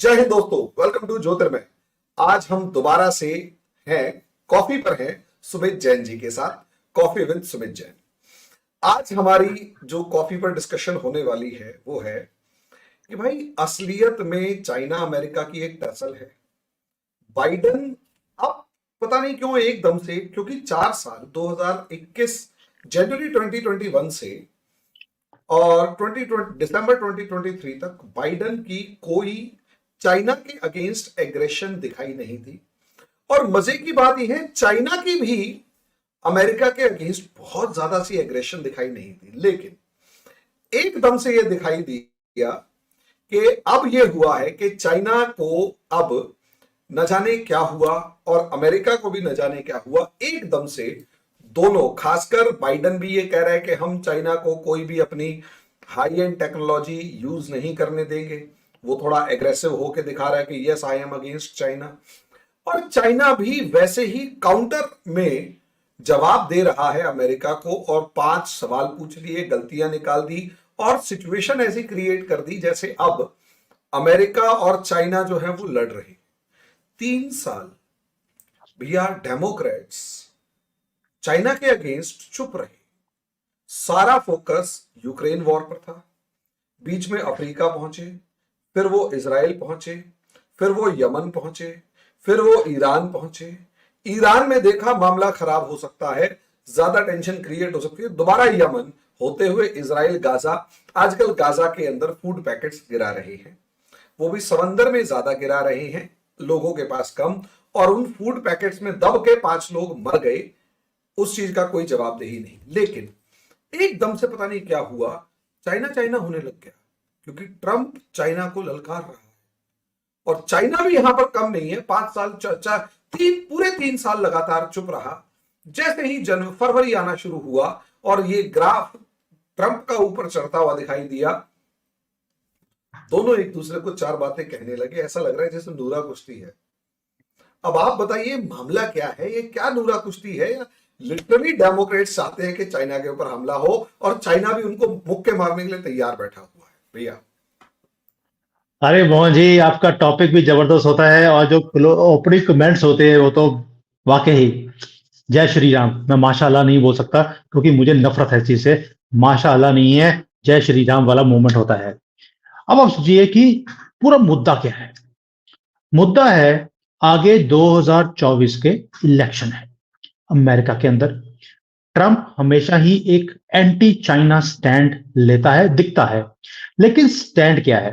जय हिंद दोस्तों, welcome to ज्योतिर्मय। आज हम दोबारा से हैं कॉफी पर हैं सुमित जैन जी के साथ, कॉफी विद सुमित जैन। आज हमारी जो कॉफी पर डिस्कशन होने वाली है वो है कि भाई असलियत में चाइना अमेरिका की एक टसल है। बाइडेन अब पता नहीं क्यों एकदम से, क्योंकि 4 साल 2021 जनवरी 2021 से और 2020 दिसंबर 2023 तक बाइडेन की कोई चाइना के अगेंस्ट एग्रेशन दिखाई नहीं दी। और मजे की बात यह है, चाइना की भी अमेरिका के अगेंस्ट बहुत ज्यादा सी एग्रेशन दिखाई नहीं दी, लेकिन एकदम से यह दिखाई दिया कि अब यह हुआ है कि चाइना को अब न जाने क्या हुआ और अमेरिका को भी न जाने क्या हुआ। एकदम से दोनों, खासकर बाइडेन भी ये कह रहा है कि हम चाइना को कोई भी अपनी हाई एंड टेक्नोलॉजी यूज नहीं करने देंगे। वो थोड़ा एग्रेसिव होके दिखा रहा है कि yes I am against China. और चाइना भी वैसे ही काउंटर में जवाब दे रहा है अमेरिका को, और 5 सवाल पूछ लिए, गलतियां निकाल दी और सिचुएशन ऐसी क्रिएट कर दी जैसे अब अमेरिका और चाइना जो है वो लड़ रहे। 3 साल भैया डेमोक्रेट्स चाइना के अगेंस्ट चुप रहे। सारा फोकस यूक्रेन वॉर पर था, बीच में अफ्रीका पहुंचे, फिर वो इजराइल पहुंचे, फिर वो यमन पहुंचे, फिर वो ईरान पहुंचे। ईरान में देखा मामला खराब हो सकता है, ज्यादा टेंशन क्रिएट हो सकती है, दोबारा यमन होते हुए इजराइल, गाजा। आजकल गाजा के अंदर फूड पैकेट्स गिरा रहे हैं, वो भी समंदर में ज्यादा गिरा रहे हैं, लोगों के पास कम, और उन फूड पैकेट्स में दब के 5 लोग मर गए। उस चीज का कोई जवाबदेही नहीं। लेकिन एकदम से पता नहीं क्या हुआ, चाइना चाइना होने लग गया, क्योंकि ट्रंप चाइना को ललकार रहा है और चाइना भी यहां पर कम नहीं है। 5 साल पूरे 3 साल लगातार चुप रहा। जैसे ही फरवरी आना शुरू हुआ और ये ग्राफ ट्रंप का ऊपर चढ़ता हुआ दिखाई दिया, दोनों एक दूसरे को 4 बातें कहने लगे। ऐसा लग रहा है जैसे नूरा कुश्ती है। अब आप बताइए मामला क्या है, ये क्या नूरा कुश्ती है? लिटरली डेमोक्रेट्स चाहते हैं कि चाइना के ऊपर हमला हो और चाइना भी उनको मुक्के मारने के लिए तैयार बैठा हुआ है भैया। अरे मोहन जी, आपका टॉपिक भी जबरदस्त होता है और जो ओपनिंग कमेंट्स होते हैं वो तो वाकई जय श्री राम। मैं माशाअल्लाह नहीं बोल सकता क्योंकि मुझे नफरत है इस चीज से। माशाअल्लाह नहीं है, जय श्री राम वाला मूवमेंट होता है। अब आप सोचिए कि पूरा मुद्दा क्या है। मुद्दा है आगे 2024 के इलेक्शन है अमेरिका के अंदर। ट्रंप हमेशा ही एक एंटी चाइना स्टैंड लेता है, दिखता है, लेकिन स्टैंड क्या है?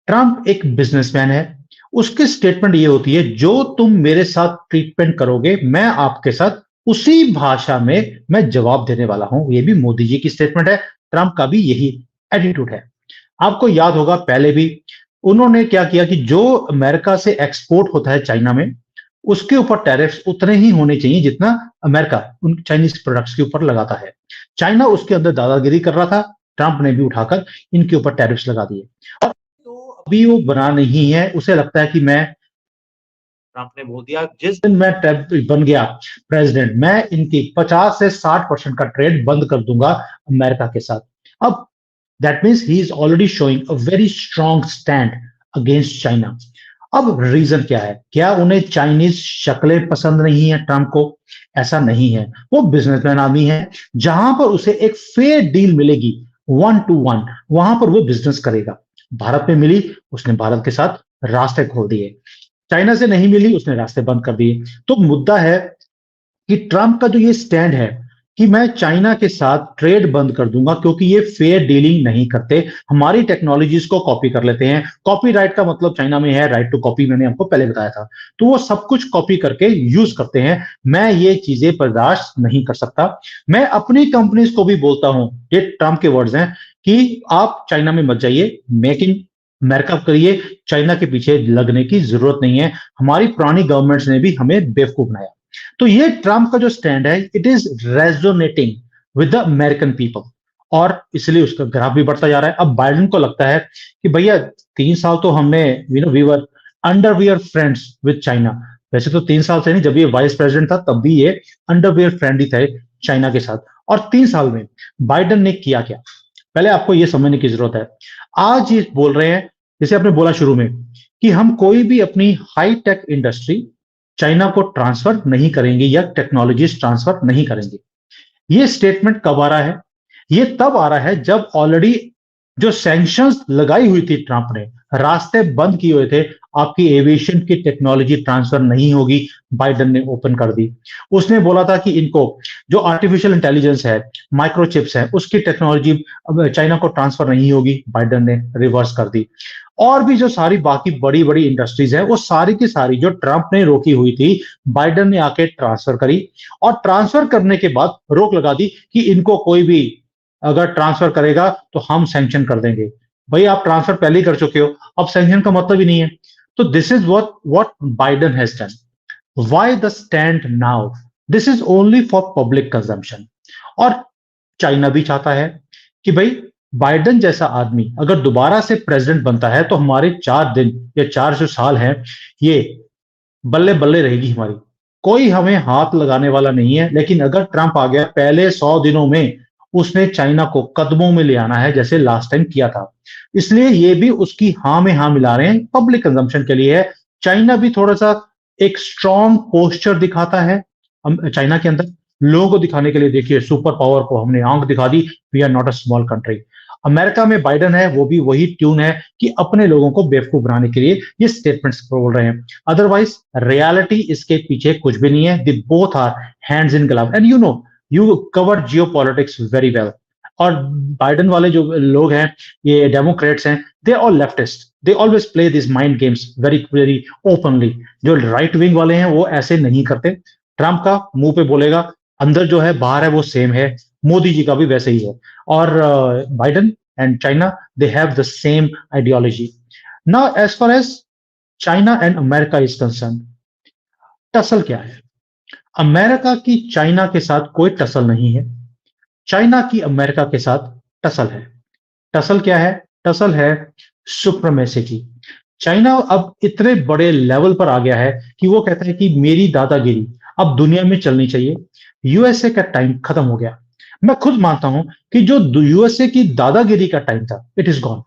ट्रंप एक बिजनेसमैन है, उसकी स्टेटमेंट ये होती है जो तुम मेरे साथ ट्रीटमेंट करोगे मैं आपके साथ उसी भाषा में मैं जवाब देने वाला हूं। ये भी मोदी जी की स्टेटमेंट है, ट्रंप का भी यही एटीट्यूड है। आपको याद होगा पहले भी उन्होंने क्या किया कि जो अमेरिका से एक्सपोर्ट होता है चाइना में, उसके ऊपर टैरिफ्स उतने ही होने चाहिए जितना अमेरिका उन चाइनीज प्रोडक्ट्स के ऊपर लगाता है। चाइना उसके अंदर दादागिरी कर रहा था, ट्रंप ने भी उठाकर इनके ऊपर टैरिफ्स लगा दिए। और तो अभी वो बना नहीं है, उसे लगता है कि मैं, ट्रंप ने बोल दिया जिस दिन मैं बन गया प्रेसिडेंट मैं इनकी 50 से 60% का ट्रेड बंद कर दूंगा अमेरिका के साथ। अब that means he is already showing a very strong stand against China. अब रीजन क्या है? क्या उन्हें चाइनीज शक्लें पसंद नहीं है ट्रंप को? ऐसा नहीं है, वो बिजनेसमैन आदमी है। जहां पर उसे एक फेयर डील मिलेगी 1 to 1, वहां पर वो बिजनेस करेगा। भारत में मिली, उसने भारत के साथ रास्ते खोल दिए। चाइना से नहीं मिली, उसने रास्ते बंद कर दिए। तो मुद्दा है कि ट्रंप का जो ये स्टैंड है कि मैं चाइना के साथ ट्रेड बंद कर दूंगा क्योंकि ये फेयर डीलिंग नहीं करते, हमारी टेक्नोलॉजीज को कॉपी कर लेते हैं। कॉपीराइट का मतलब चाइना में है राइट टू कॉपी, मैंने आपको पहले बताया था। तो वो सब कुछ कॉपी करके यूज करते हैं। मैं ये चीजें बर्दाश्त नहीं कर सकता। मैं अपनी कंपनीज को भी बोलता हूं, ये ट्रंप के वर्ड्स हैं, कि आप चाइना में मत जाइए, मेक इन अमेरिका करिए, चाइना के पीछे लगने की जरूरत नहीं है। हमारी पुरानी गवर्नमेंट्स ने भी हमें बेवकूफ बनाया। तो ये ट्रंप का जो स्टैंड है, it is resonating with the American people, और इसलिए उसका ग्राफ भी बढ़ता जा रहा है। अब बाइडेन को लगता है कि भैया 3 साल तो हमने we were underwear friends with China. वैसे तो 3 साल से नहीं, जब ये वाइस प्रेसिडेंट था तब भी ये अंडरवियर फ्रेंड ही थे चाइना के साथ। और 3 साल में बाइडेन ने किया क्या, पहले आपको ये समझने की जरूरत है। आज ये बोल रहे हैं, जैसे आपने बोला शुरू में कि हम कोई भी अपनी हाई टेक इंडस्ट्री चाइना को ट्रांसफर नहीं करेंगे या टेक्नोलॉजीज ट्रांसफर नहीं करेंगे। ये स्टेटमेंट कब आ रहा है? ये तब आ रहा है जब ऑलरेडी जो सैंक्शंस लगाई हुई थी ट्रंप ने, रास्ते बंद किए हुए थे, आपकी एविएशन की टेक्नोलॉजी ट्रांसफर नहीं होगी, बाइडन ने ओपन कर दी। उसने बोला था कि इनको जो आर्टिफिशियल इंटेलिजेंस है, माइक्रोचिप्स है, उसकी टेक्नोलॉजी अब चाइना को ट्रांसफर नहीं होगी, बाइडन ने रिवर्स कर दी। और भी जो सारी बाकी बड़ी बड़ी इंडस्ट्रीज है, वो सारी की सारी जो ट्रंप ने रोकी हुई थी, बाइडन ने आके ट्रांसफर करी। और ट्रांसफर करने के बाद रोक लगा दी कि इनको कोई भी अगर ट्रांसफर करेगा तो हम सैंक्शन कर देंगे। भाई आप ट्रांसफर पहले ही कर चुके हो, अब सैंक्शन का मतलब ही नहीं है। तो this is what Biden has done. Why the stand now? This is only for public consumption. और चाइना भी चाहता है कि भाई बाइडन जैसा आदमी अगर दोबारा से प्रेसिडेंट बनता है तो हमारे 4 दिन या 4 जो साल हैं, ये बल्ले बल्ले रहेगी हमारी। कोई हमें हाथ लगाने वाला नहीं है। लेकिन अगर ट्रंप आ गया, पहले 100 दिनों में उसने चाइना को कदमों में ले आना है, जैसे लास्ट टाइम किया था। इसलिए ये भी उसकी हाँ में हाँ मिला रहे हैं, पब्लिक कंजम्पशन के लिए है। चाइना भी थोड़ा सा एक स्ट्रॉन्ग पोस्चर दिखाता है चाइना के अंदर, लोगों को दिखाने के लिए। देखिए सुपर पावर को हमने आंख दिखा दी, we are not a small country. America में बाइडन है, वो भी वही ट्यून है कि अपने लोगों को बेवकूफ बनाने के लिए ये स्टेटमेंट्स बोल रहे हैं। अदरवाइज रियलिटी इसके पीछे कुछ भी नहीं है। They both are hands in glove. And you cover geopolitics very well. और बाइडन वाले जो लोग हैं, ये डेमोक्रेट्स हैं, they all leftist, they always play this mind games very very openly. जो राइट विंग वाले हैं वो ऐसे नहीं करते। ट्रंप का मुंह पे बोलेगा, अंदर जो है बाहर है वो सेम है। मोदी जी का भी वैसे ही है। और Biden and China, they have the same ideology. Now as far as China and America is concern, tussle क्या है? अमेरिका की चाइना के साथ कोई टसल नहीं है, चाइना की अमेरिका के साथ टसल है। टसल क्या है? टसल है सुप्रमेसी की। चाइना अब इतने बड़े लेवल पर आ गया है कि वो कहता है कि मेरी दादागिरी अब दुनिया में चलनी चाहिए। यूएसए का टाइम खत्म हो गया। मैं खुद मानता हूं कि जो यूएसए की दादागिरी का टाइम था, इट इज गॉन।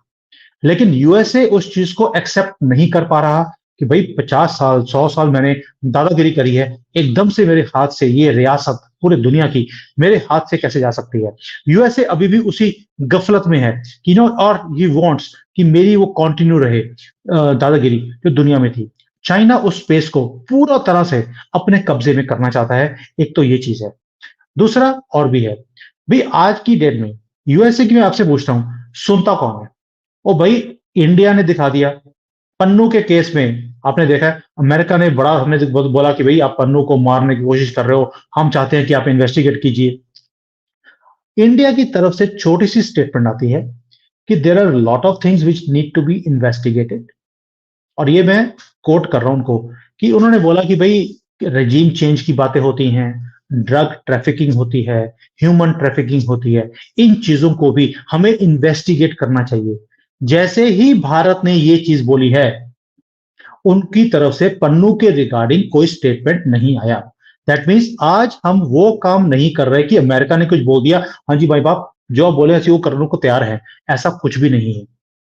लेकिन यूएसए उस चीज को एक्सेप्ट नहीं कर पा रहा कि भाई 50 साल 100 साल मैंने दादागिरी करी है, एकदम से मेरे हाथ से ये रियासत पूरी दुनिया की मेरे हाथ से कैसे जा सकती है? यूएसए अभी भी उसी गफलत में है कि और ही वांट्स कि मेरी वो कंटिन्यू रहे दादागिरी जो दुनिया में थी। चाइना उस स्पेस को पूरा तरह से अपने कब्जे में करना चाहता है। एक तो ये चीज है। दूसरा और भी है। भाई आज की डेट में यूएसए की मैं आपसे पूछता हूं, सुनता कौन है? ओ भाई, इंडिया ने दिखा दिया। पन्नू के केस में आपने देखा है, अमेरिका ने बड़ा हमने बोला कि भाई आप पन्नू को मारने की कोशिश कर रहे हो, हम चाहते हैं कि आप इन्वेस्टिगेट कीजिए। इंडिया की तरफ से छोटी सी स्टेटमेंट आती है कि there are lot of things which need to be investigated. और ये मैं कोट कर रहा हूं उनको, कि उन्होंने बोला कि भाई रेजीम चेंज की बातें होती हैं, ड्रग ट्रैफिकिंग होती है, ह्यूमन ट्रैफिकिंग होती है, इन चीजों को भी हमें इन्वेस्टिगेट करना चाहिए। जैसे ही भारत ने ये चीज बोली है, उनकी तरफ से पन्नू के रिगार्डिंग कोई स्टेटमेंट नहीं आया। दैट मीन्स आज हम वो काम नहीं कर रहे कि अमेरिका ने कुछ बोल दिया, हाँ जी भाई बाप जो आप बोले ऐसे वो करने को तैयार है। ऐसा कुछ भी नहीं है।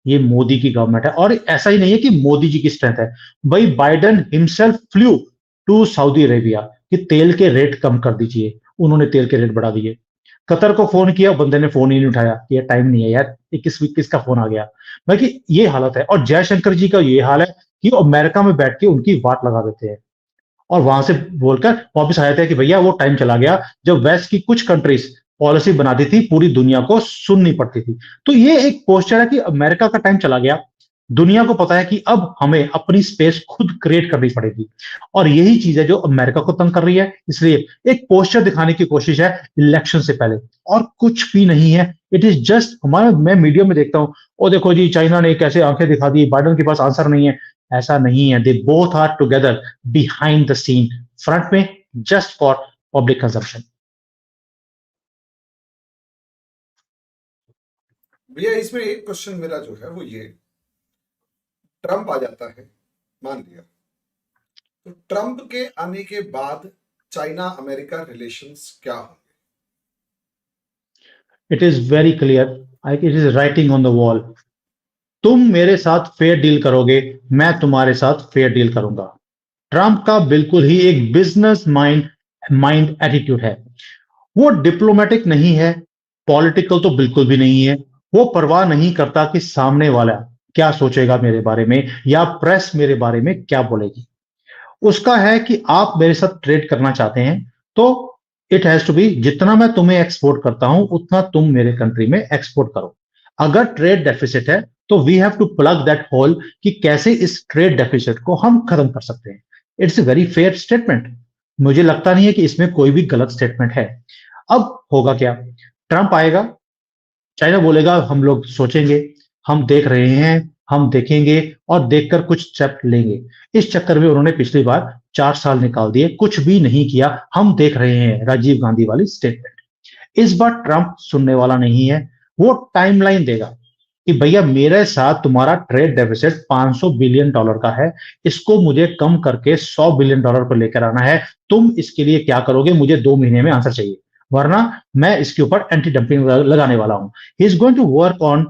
ये मोदी की गवर्नमेंट है। और ऐसा ही नहीं है कि मोदी जी की स्ट्रेंथ है। भाई Biden himself flew to Saudi Arabia कि तेल के रेट कम कर दीजिए। उन्होंने तेल के रेट बढ़ा दिए। कतर को फोन किया, बंदे ने फोन ही नहीं उठाया, ये टाइम नहीं है यार, ये किसका फोन आ गया। बाकी ये हालत है। और जयशंकर जी का ये हाल है कि वो अमेरिका में बैठ के उनकी वाट लगा देते हैं और वहां से बोलकर वापस आ जाते हैं कि भैया वो टाइम चला गया जब वेस्ट की कुछ कंट्रीज पॉलिसी बनाती थी, पूरी दुनिया को सुननी पड़ती थी। तो ये एक पोस्चर है कि अमेरिका का टाइम चला गया। दुनिया को पता है कि अब हमें अपनी स्पेस खुद क्रिएट करनी पड़ेगी। और यही चीज है जो अमेरिका को तंग कर रही है। इसलिए एक पोस्चर दिखाने की कोशिश है इलेक्शन से पहले, और कुछ भी नहीं है। इट इज जस्ट हमारा, मैं मीडिया में देखता हूं, ओ देखो जी चाइना ने कैसे आंखें दिखा दी, बाइडन के पास आंसर नहीं है। ऐसा नहीं है। They both are together behind the scene, front में, जस्ट फॉर पब्लिक कंजम्पशन। भैया इसमें एक क्वेश्चन मेरा जो है वो ये, ट्रंप आ जाता है, मान लिया, तो ट्रंप के आने के बाद चाइना अमेरिका रिलेशंस क्या होंगे? It is very clear, it is writing on the wall. तुम मेरे साथ फेयर डील करोगे, मैं तुम्हारे साथ फेयर डील करूंगा। ट्रंप का बिल्कुल ही एक बिजनेस माइंड माइंड एटीट्यूड है। वो डिप्लोमेटिक नहीं है, पॉलिटिकल तो बिल्कुल भी नहीं है। वो परवाह नहीं करता कि सामने वाला क्या सोचेगा मेरे बारे में या प्रेस मेरे बारे में क्या बोलेगी। उसका है कि आप मेरे साथ ट्रेड करना चाहते हैं तो इट हैज टू बी, जितना मैं तुम्हें एक्सपोर्ट करता हूं उतना तुम मेरे कंट्री में एक्सपोर्ट करो। अगर ट्रेड डेफिसिट है तो we have to plug that hole कि कैसे इस ट्रेड डेफिसिट को हम खत्म कर सकते हैं। It's a very fair statement. मुझे लगता नहीं है कि इसमें कोई भी गलत स्टेटमेंट है। अब होगा क्या? ट्रंप आएगा, चाइना बोलेगा हम लोग सोचेंगे, हम देख रहे हैं, हम देखेंगे और देखकर कुछ स्टेप लेंगे। इस चक्कर में उन्होंने पिछली बार 4 साल निकाल दिए, कुछ भी नहीं किया, हम देख रहे हैं, राजीव गांधी वाली स्टेटमेंट। इस बार ट्रंप सुनने वाला नहीं है। वो टाइमलाइन देगा कि भैया मेरे साथ तुम्हारा ट्रेड डेफिसिट 500 बिलियन डॉलर का है, इसको मुझे कम करके 100 बिलियन डॉलर पर लेकर आना है। तुम इसके लिए क्या करोगे? मुझे 2 महीने में आंसर चाहिए, वरना मैं इसके ऊपर एंटी डंपिंग लगाने वाला हूं। He is going to work on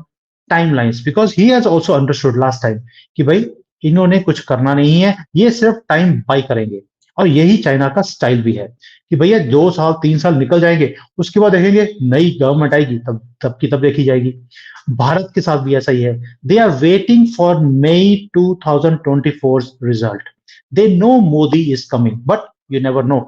timelines because he has also understood last time कि भाई इन्होंने कुछ करना नहीं है, ये सिर्फ टाइम बाई करेंगे। और यही चाइना का स्टाइल भी है कि भैया 2 साल 3 साल निकल जाएंगे, उसके बाद देखेंगे नई गवर्नमेंट आएगी, तब तब की तब देखी जाएगी। भारत के साथ भी ऐसा ही है। They are waiting for May 2024 result. They know Modi is coming but you never know.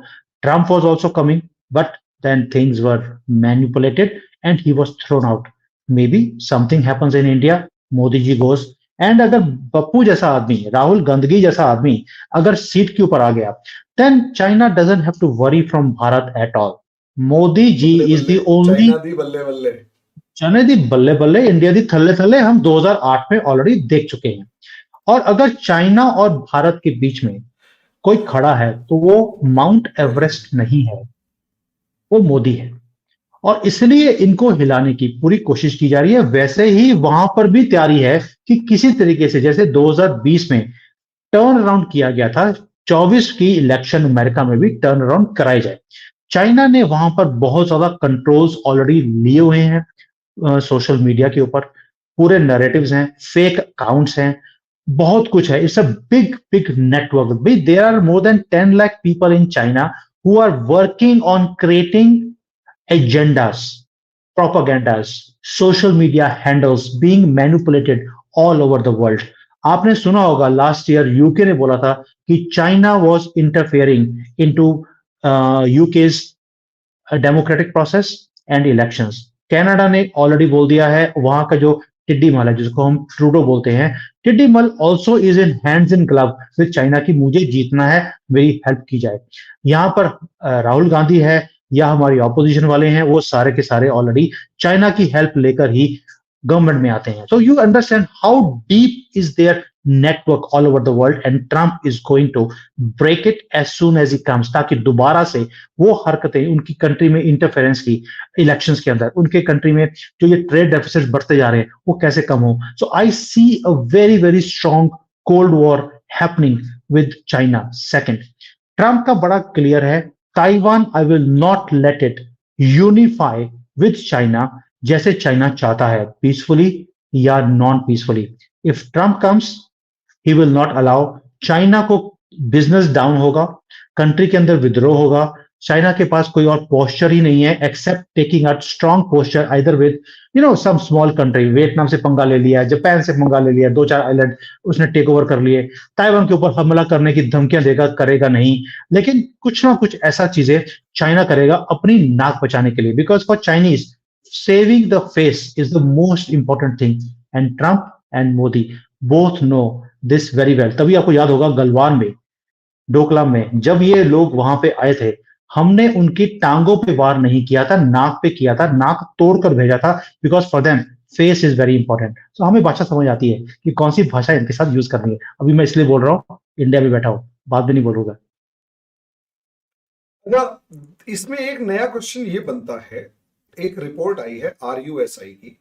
Trump was also coming but then things were manipulated and he was thrown out. Maybe something happens in India, Modi ji goes, and अगर पप्पू जैसा आदमी, राहुल गांधी जैसा आदमी अगर seat के ऊपर आ गया, then China doesn't have to worry from Bharat at all. Modi ji बल्ले is बल्ले, the only, चाइना दी बल्ले बल्ले। चने दी बल्ले बल्ले, इंडिया दी थल्ले थल्ले, हम 2008 में ऑलरेडी देख चुके हैं। और अगर चाइना और भारत के बीच में कोई खड़ा है तो वो माउंट एवरेस्ट नहीं है, वो मोदी है। और इसलिए इनको हिलाने की पूरी कोशिश की जा रही है। वैसे ही वहां पर भी तैयारी है कि किसी तरीके से जैसे 2020 में टर्न अराउंड किया गया था, 24 की इलेक्शन अमेरिका में भी टर्न अराउंड कराई जाए। चाइना ने वहां पर बहुत ज्यादा कंट्रोल्स ऑलरेडी लिए हुए हैं सोशल मीडिया के ऊपर। पूरे नैरेटिव्स हैं, फेक अकाउंट्स हैं, बहुत कुछ है। It's a big big network. There are more than 10 lakh people in China who are working on creating agendas, propagandas, social media handles being manipulated all over the world. आपने सुना होगा last year UK ने बोला था कि China was interfering into UK's democratic process and elections. Canada ने already बोल दिया है, वहां का जो टिड्डी मल है जिसको हम ट्रूडो बोलते हैं, टिड्डी मल also is in hands in glove with China की मुझे जीतना है, मेरी हेल्प की जाए। यहाँ पर राहुल गांधी है या हमारी ऑपोजिशन वाले हैं, वो सारे के सारे ऑलरेडी चाइना की हेल्प लेकर ही गवर्नमेंट में आते हैं। So you understand how deep is their network all over the world and Trump is going to break it as soon as he comes, ताकि दोबारा से वो हरकतें उनकी कंट्री में इंटरफेरेंस की, इलेक्शंस के अंदर उनके कंट्री में जो ये ट्रेड डेफिसिट बढ़ते जा रहे हैं वो कैसे कम हो। So I see a very very strong cold war happening with China. Second, Trump का बड़ा क्लियर है, Taiwan I will not let it unify with China जैसे चाइना चाहता है, पीसफुली या non peacefully. If Trump comes he will not allow. China को business down होगा, country के अंदर विद्रोह होगा। चाइना के पास कोई और पोस्चर ही नहीं है except taking a strong posture either with some small country. Vietnam से पंगा ले लिया, जापान से पंगा ले लिया, 2-4 आइलैंड उसने टेक ओवर कर लिए। ताइवान के ऊपर हमला करने की धमकियां देगा, करेगा नहीं, लेकिन कुछ ना कुछ ऐसा चीजें चाइना करेगा अपनी नाक बचाने के लिए। Because for Chinese saving the face is the most important thing and Trump and Modi both know this very well. तभी आपको याद होगा गलवान में, डोकलाम में, जब ये लोग वहां पे आए थे, हमने उनकी टांगों पे वार नहीं किया था, नाक पे किया था, नाक तोड़कर भेजा था। Because for them face is very important. So हमें भाषा समझ आती है कि कौन सी भाषा इनके साथ यूज करनी है। अभी मैं इसलिए बोल रहा हूँ, इंडिया में बैठा हूँ, बाद में नहीं बोलूंगा। इसमें एक नया क्वेश्चन ये बनता है, एक रिपोर्ट आई है RUSI की,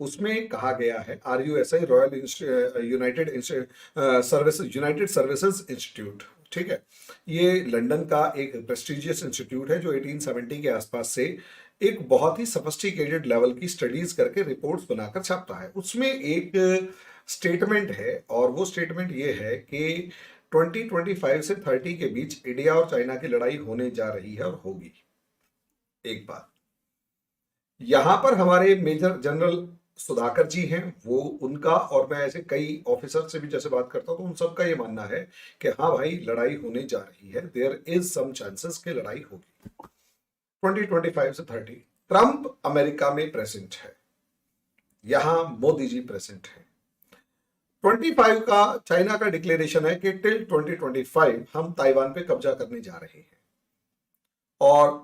उसमें कहा गया है, RUSI royal United services institute, ठीक है, ये लंदन का एक प्रेस्टिजियस इंस्टीट्यूट है जो 1870 के आसपास से एक बहुत ही सफिस्टिकेटेड लेवल की स्टडीज करके रिपोर्ट्स बनाकर छापता है। उसमें एक स्टेटमेंट है और वो स्टेटमेंट ये है कि 2025 से 30 के बीच इंडिया और चाइना की लड़ाई होने जा रही है और होगी। एक बात यहां पर हमारे मेजर जनरल सुधाकर जी हैं, वो उनका और मैं ऐसे कई ऑफिसर से भी जैसे बात करता हूं तो उन सबका ये मानना है कि हाँ भाई लड़ाई होने जा रही है, देयर इज सम चांसेस कि लड़ाई होगी 2025 से 30। ट्रंप अमेरिका में प्रेजेंट है, यहां मोदी जी प्रेजेंट है। 25 का चाइना का डिक्लेरेशन है कि टिल 2025 हम ताइवान पे कब्जा करने जा रहे हैं, और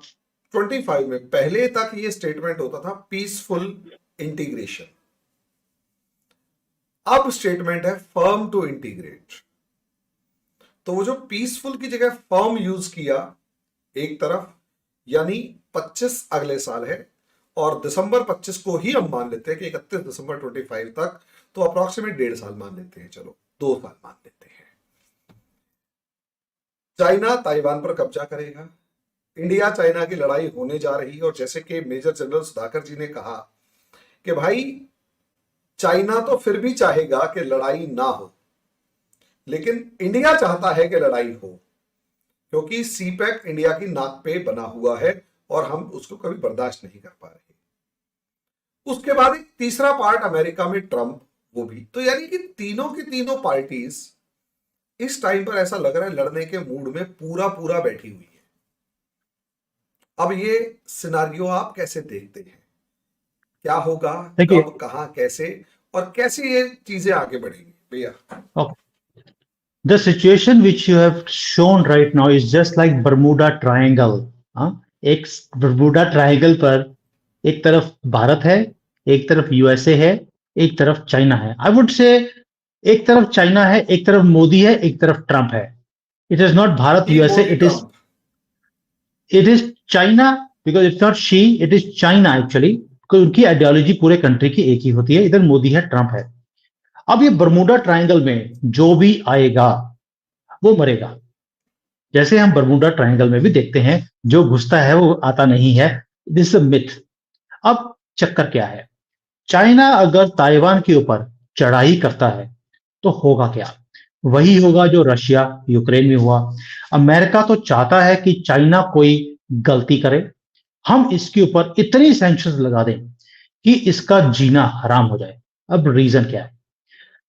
25 में पहले तक ये स्टेटमेंट होता था पीसफुल इंटीग्रेशन, अब स्टेटमेंट है फर्म टू इंटीग्रेट। तो वो जो पीसफुल की जगह फर्म यूज किया एक तरफ, यानी 25 अगले साल है और दिसंबर 25 को ही हम मान लेते हैं कि 31 दिसंबर 25 तक, तो अप्रोक्सीमेट 1.5 साल मान लेते हैं, चलो 2 साल मान लेते हैं। चाइना ताइवान पर कब्जा करेगा, इंडिया चाइना की लड़ाई होने जा रही है, और जैसे कि मेजर जनरल सुधाकर जी ने कहा कि भाई चाइना तो फिर भी चाहेगा कि लड़ाई ना हो, लेकिन इंडिया चाहता है कि लड़ाई हो, क्योंकि सीपैक इंडिया की नाक पे बना हुआ है और हम उसको कभी बर्दाश्त नहीं कर पा रहे। उसके बाद एक तीसरा पार्ट अमेरिका में ट्रंप, वो भी तो यानी कि तीनों की तीनों पार्टीज इस टाइम पर ऐसा लग रहा है लड़ने के मूड में पूरा पूरा बैठी हुई है। अब ये सिनारियो आप कैसे देखते हैं, क्या होगा, देखिए, कब, कहां, कैसे, और कैसे ये चीजें आगे बढ़ेंगी भैया? the situation which you have shown right now is just like Bermuda Triangle. हाँ, एक बर्मुडा ट्रायंगल पर एक तरफ भारत है, एक तरफ यूएसए है, एक तरफ चाइना है। आई वुड से एक तरफ चाइना है, एक तरफ मोदी है, एक तरफ ट्रंप है। It is not Bharat he USA, Modi Trump. It is China, because it's not she, it is China actually, because उनकी आइडियोलॉजी पूरे कंट्री की एक ही होती है। इधर मोदी है, ट्रंप है। अब ये बर्मुडा ट्रायंगल में जो भी आएगा वो मरेगा। जैसे हम बर्मुडा ट्रायंगल में भी देखते हैं, जो घुसता है वो आता नहीं है। This is myth. अब चक्कर क्या है, चाइना अगर ताइवान के ऊपर चढ़ाई करता है तो होगा क्या? वही होगा जो रशिया यूक्रेन में हुआ। अमेरिका तो चाहता है कि चाइना कोई गलती करे, हम इसके ऊपर इतनी सैंक्शंस लगा दें कि इसका जीना हराम हो जाए। अब रीजन क्या है?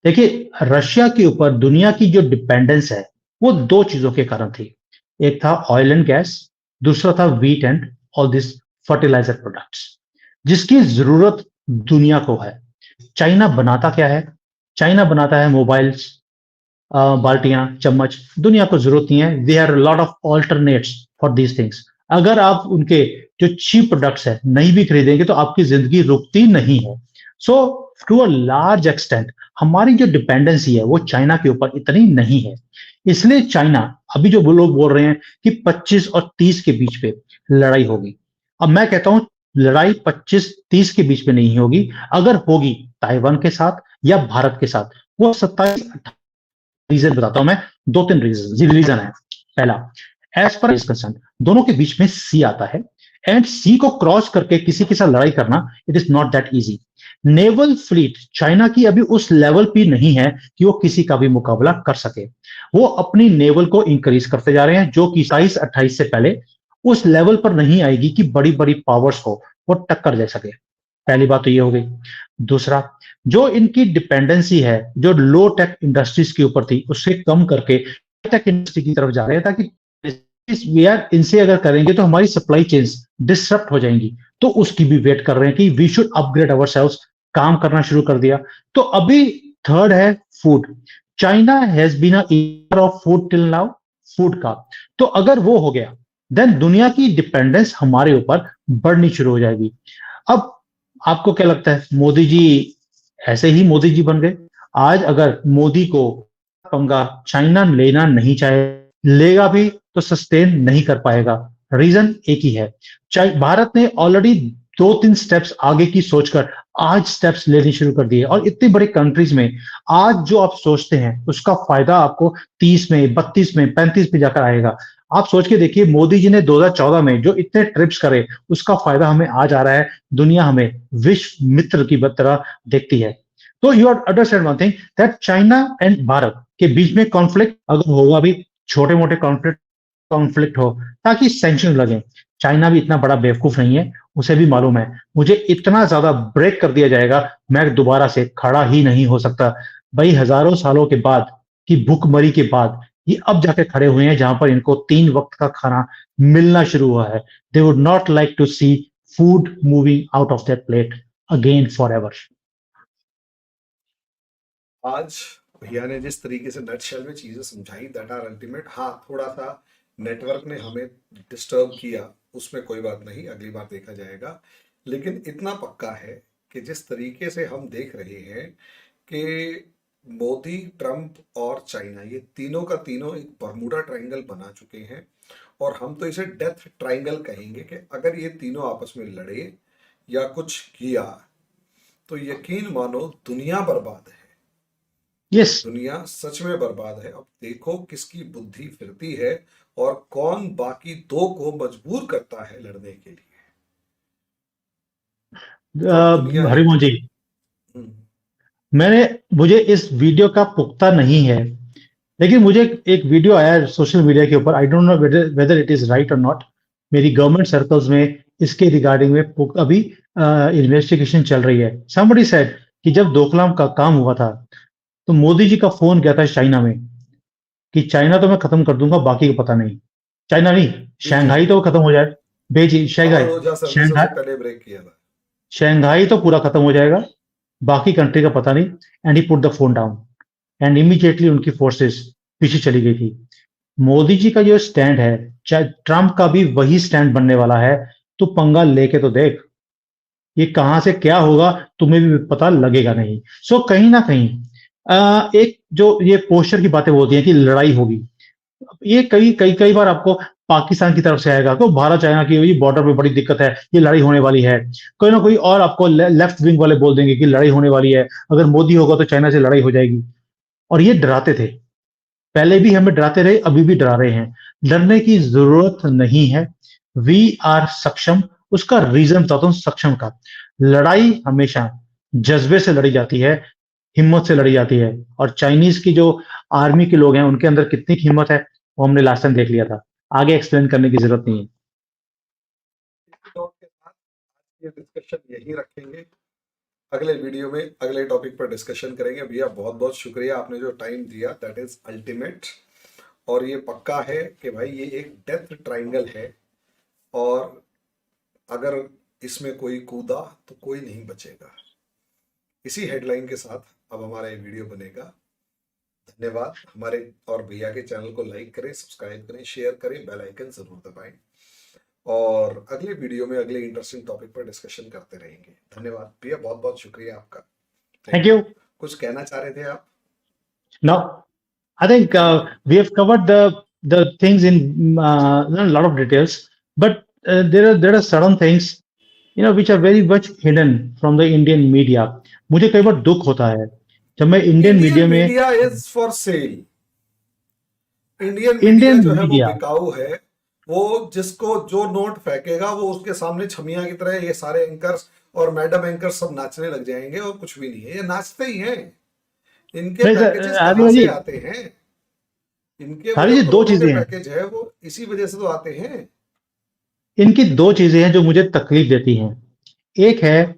देखिए, रशिया के ऊपर दुनिया की जो डिपेंडेंस है वो 2 चीजों के कारण थी। एक था ऑयल एंड गैस, दूसरा था wheat and all this fertiliser products, जिसकी जरूरत दुनिया को है। चाइना बनाता क्या है? चाइना बनाता है मोबाइल्स, बाल्टियां, चम्मच। दुनिया को जरूरत नहीं है। They are lot of alternates for these things. अगर आप उनके जो चीप प्रोडक्ट्स है नहीं भी खरीदेंगे तो आपकी जिंदगी रुकती नहीं है। सो टू अ लार्ज एक्सटेंट हमारी जो डिपेंडेंसी है वो चाइना के ऊपर इतनी नहीं है। इसलिए चाइना, अभी जो वो लोग बोल रहे हैं कि 25 और 30 के बीच पे लड़ाई होगी, अब मैं कहता हूं लड़ाई 25-30 के बीच में नहीं होगी। अगर होगी ताइवान के साथ या भारत के साथ, वो 27-28। रीजन बताता हूं मैं, 2-3 रीजन है। पहला, एज पर इज कंसर्न, दोनों के बीच में सी आता है, एंड सी को क्रॉस करके किसी के साथ लड़ाई करना it is not that easy. Naval fleet China की अभी उस लेवल पे नहीं है कि वो किसी का भी मुकाबला कर सके। वो अपनी नेवल को इंक्रीज करते जा रहे हैं, जो कि 27-28 से पहले उस लेवल पर नहीं आएगी कि बड़ी बड़ी पावर्स को वो टक्कर दे सके। पहली बात तो ये हो गई। दूसरा, जो इनकी डिपेंडेंसी है जो लो टेक इंडस्ट्रीज के ऊपर थी, उससे कम करके टेक इंडस्ट्री की तरफ जा रहे हैं, ताकि वी आर इनसे अगर करेंगे तो हमारी सप्लाई चेन्स डिसरप्ट हो जाएंगी। तो उसकी भी वेट कर रहे हैं कि वी शुड अपग्रेड अवरसेल्व्स, काम करना शुरू कर दिया। तो अभी थर्ड है food. China has been a eater of food till now, food का। तो अगर वो हो गया देन दुनिया की डिपेंडेंस हमारे ऊपर बढ़नी शुरू हो जाएगी। अब आपको क्या लगता है, मोदी जी ऐसे ही मोदी जी बन गए? आज अगर मोदी को पंगा चाइना लेना नहीं चाहे, लेगा भी तो सस्टेन नहीं कर पाएगा। रीजन एक ही है, भारत ने ऑलरेडी 2-3 स्टेप्स आगे की सोचकर आज स्टेप्स लेने शुरू कर दिए, और इतनी बड़ी कंट्रीज में आज जो आप सोचते हैं उसका फायदा आपको 30 में, 32 में, 35 में जाकर आएगा। आप सोच के देखिए, मोदी जी ने 2014 में जो इतने ट्रिप्स करे, उसका फायदा हमें आज आ रहा है। दुनिया हमें विश्व मित्र की तरह देखती है। तो you understand one thing, that China and Bharat के बीच में कॉन्फ्लिक्ट अगर होगा भी, छोटे मोटे कॉन्फ्लिक्ट हो, ताकि सैंक्शन लगे। चाइना भी इतना बड़ा बेवकूफ नहीं है, उसे भी मालूम है मुझे इतना ज्यादा ब्रेक कर दिया जाएगा, मैं दोबारा से खड़ा ही नहीं हो सकता। भाई हजारों सालों के बाद की भूखमरी के बाद ये अब जाके खड़े हुए हैं, जहां पर इनको 3 वक्त का खाना मिलना शुरू हुआ है। They would not like to see food moving out of their plate again forever. आज भैया ने जिस तरीके से नटशेल में चीजें समझाई, दैट आर अल्टीमेट। हाँ, थोड़ा सा नेटवर्क ने हमें डिस्टर्ब किया, उसमें कोई बात नहीं, अगली बार देखा जाएगा। लेकिन इतना पक्का है कि जिस तरीके से हम देख रहे हैं कि मोदी, ट्रंप और चाइना, ये तीनों का तीनों एक बर्मुडा ट्रायंगल बना चुके हैं। और हम तो इसे डेथ ट्रायंगल कहेंगे कि अगर ये तीनों आपस में लड़े या कुछ किया तो यकीन मानो दुनिया बर्बाद है। यस। दुनिया सच में बर्बाद है। अब देखो किसकी बुद्धि फिरती है और कौन बाकी दो को मजबूर करता है लड़ने के लिए। तो अब दुनिया ही हरिमोहन जी, हम्म, मैंने मुझे इस वीडियो का पुख्ता नहीं है, लेकिन मुझे एक वीडियो आया है सोशल मीडिया के ऊपर। I don't know whether it is right और नॉट। मेरी गवर्नमेंट सर्कल्स में इसके रिगार्डिंग में अभी इन्वेस्टिगेशन चल रही है। समबडी सेड कि जब डोकलाम का काम हुआ था, तो मोदी जी का फोन गया था चाइना में कि चाइना तो मैं खत्म कर दूंगा, बाकी का पता नहीं। चाइना नहीं, बीजिंग। शंघाई तो खत्म हो जाए। बेजी अमर शंघाई, ऊर्जा सर्विसेज शंघाई से पहले ब्रेक किया था। शंघाई तो पूरा खत्म हो जाएगा, बाकी कंट्री का पता नहीं। And he put the phone down and immediately उनकी फोर्सेस पीछे चली गई थी। मोदी जी का जो स्टैंड है, चाहे ट्रंप का भी वही स्टैंड बनने वाला है। तो पंगा लेके तो देख, ये कहां से क्या होगा तुम्हें भी पता लगेगा नहीं। सो कहीं ना कहीं एक जो ये पोस्टर की बातें होती हैं कि लड़ाई होगी, ये कई कई कई बार आपको पाकिस्तान की तरफ से आएगा तो भारत चाइना की ये बॉर्डर पे बड़ी दिक्कत है, ये लड़ाई होने वाली है। कोई ना कोई और आपको लेफ्ट विंग वाले बोल देंगे कि लड़ाई होने वाली है, अगर मोदी होगा तो चाइना से लड़ाई हो जाएगी। और ये डराते थे, पहले भी हमें डराते रहे, अभी भी डरा रहे हैं। डरने की जरूरत नहीं है। वी आर सक्षम। उसका रीजन बताता हूं सक्षम का। लड़ाई हमेशा जज्बे से लड़ी जाती है, हिम्मत से लड़ी जाती है। और चाइनीज की जो आर्मी के लोग हैं, उनके अंदर कितनी हिम्मत है वो हमने लास्ट टाइम देख लिया था। आगे एक्सप्लेन करने की जरूरत नहीं है। इसी नोट के साथ आज ये डिस्कशन यही रखेंगे। अगले वीडियो में अगले टॉपिक पर डिस्कशन करेंगे। भैया बहुत बहुत शुक्रिया, आपने जो टाइम दिया, दैट इज अल्टीमेट। और ये पक्का है कि भाई ये एक डेथ ट्रायंगल है, और अगर इसमें कोई कूदा तो कोई नहीं बचेगा। इसी हेडलाइन के साथ अब हमारा ये वीडियो बनेगा। धन्यवाद। हमारे और भैया के चैनल को लाइक करें, सब्सक्राइब करें, शेयर करें, बेल आइकन जरूर दबाएं। और अगले वीडियो में अगले इंटरेस्टिंग टॉपिक पर डिस्कशन करते रहेंगे। धन्यवाद भैया, बहुत बहुत शुक्रिया आपका। Thank thank you. यू। कुछ कहना चाह रहे थे आप? Now I think thank you. we have covered the things in a lot of details, but there are certain things which are very much hidden from the Indian media. मुझे कई बार दुख होता है जब मैं इंडियन इंडियन मीडिया में, media is for sale. Indian media Indian जो है वो मीडिया, बिकाऊ है। वो जिसको जो नोट फेंकेगा वो उसके सामने छमिया की तरह ये सारे एंकर्स और मैडम एंकर सब नाचने लग जाएंगे, और कुछ भी नहीं है। ये नाचते ही हैं। इनके नहीं पैकेजेस सर, कहाँ आदि से जी, आते हैं? इनके वो आदि जो जी, दो करोड़ों के चीजें हैं। पैकेज है वो इसी वजह से तो आते हैं। इनकी दो चीजें हैं जो मुझे तकलीफ देती हैं। एक है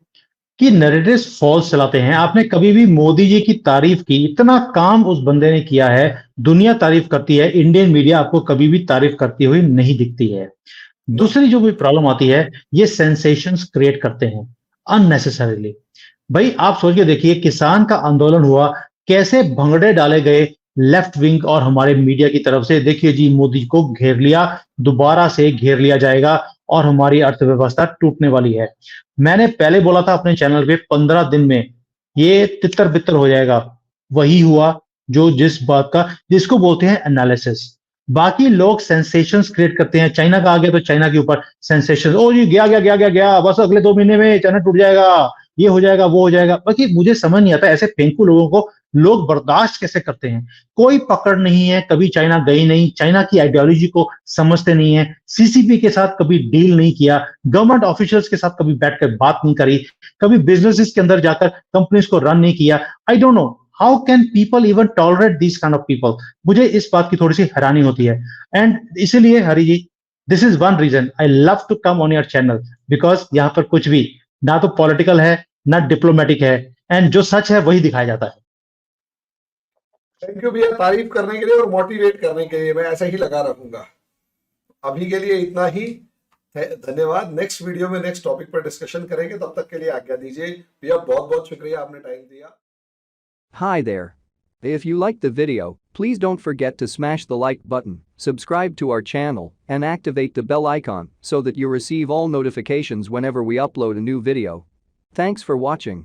कि नैरेटिव्स फॉल्स चलाते हैं। आपने कभी भी मोदी जी की तारीफ की, इतना काम उस बंदे ने किया है, दुनिया तारीफ करती है, इंडियन मीडिया आपको कभी भी तारीफ करती हुई नहीं दिखती है। नो। दूसरी जो भी प्रॉब्लम आती है, ये सेंसेशंस क्रिएट करते हैं अननेसेसरीली। भाई आप सोच के देखिए, किसान का आंदोलन हुआ, कैसे भंगड़े डाले गए लेफ्ट विंग और हमारे मीडिया की तरफ से। देखिए जी, मोदी को घेर लिया, दोबारा से घेर लिया जाएगा और हमारी अर्थव्यवस्था टूटने वाली है। मैंने पहले बोला था अपने चैनल पे, 15 दिन में ये तितर बितर हो जाएगा। वही हुआ, जो जिस बात का जिसको बोलते हैं एनालिसिस। बाकी लोग सेंसेशंस क्रिएट करते हैं। चाइना का आ गया तो चाइना के ऊपर सेंसेशन, ओ जी गया गया गया गया गया, बस अगले 2 महीने में चाइना टूट जाएगा, ये हो जाएगा वो हो जाएगा। बाकी मुझे समझ नहीं आता ऐसे फेंकू लोगों को लोग बर्दाश्त कैसे करते हैं? कोई पकड़ नहीं है, कभी चाइना गई नहीं, चाइना की आइडियोलॉजी को समझते नहीं है, सीसीपी के साथ कभी डील नहीं किया, गवर्नमेंट ऑफिशियल्स के साथ कभी बैठकर बात नहीं करी, कभी बिजनेसेस के अंदर जाकर कंपनीज को रन नहीं किया। I don't know how can people even tolerate this kind of people. मुझे इस बात की थोड़ी सी हैरानी होती है। एंड इसीलिए Hari ji, this is one reason I love to come on your channel, because यहाँ पर कुछ भी ना तो पॉलिटिकल है ना डिप्लोमेटिक है, एंड जो सच है वही दिखाया जाता है। थैंक यू भैया, तारीफ करने के लिए और मोटिवेट करने के लिए। मैं ऐसा ही लगा रहूंगा। अभी के लिए इतना ही, धन्यवाद। नेक्स्ट वीडियो में नेक्स्ट टॉपिक पर डिस्कशन करेंगे, तब तक के लिए आज्ञा दीजिए भैया। बहुत बहुत शुक्रिया, आपने टाइम दिया। Hi there. If you liked the video, please don't forget to smash the like button, subscribe to our channel, and activate the bell icon so that you receive all notifications whenever we upload a new video. Thanks for watching.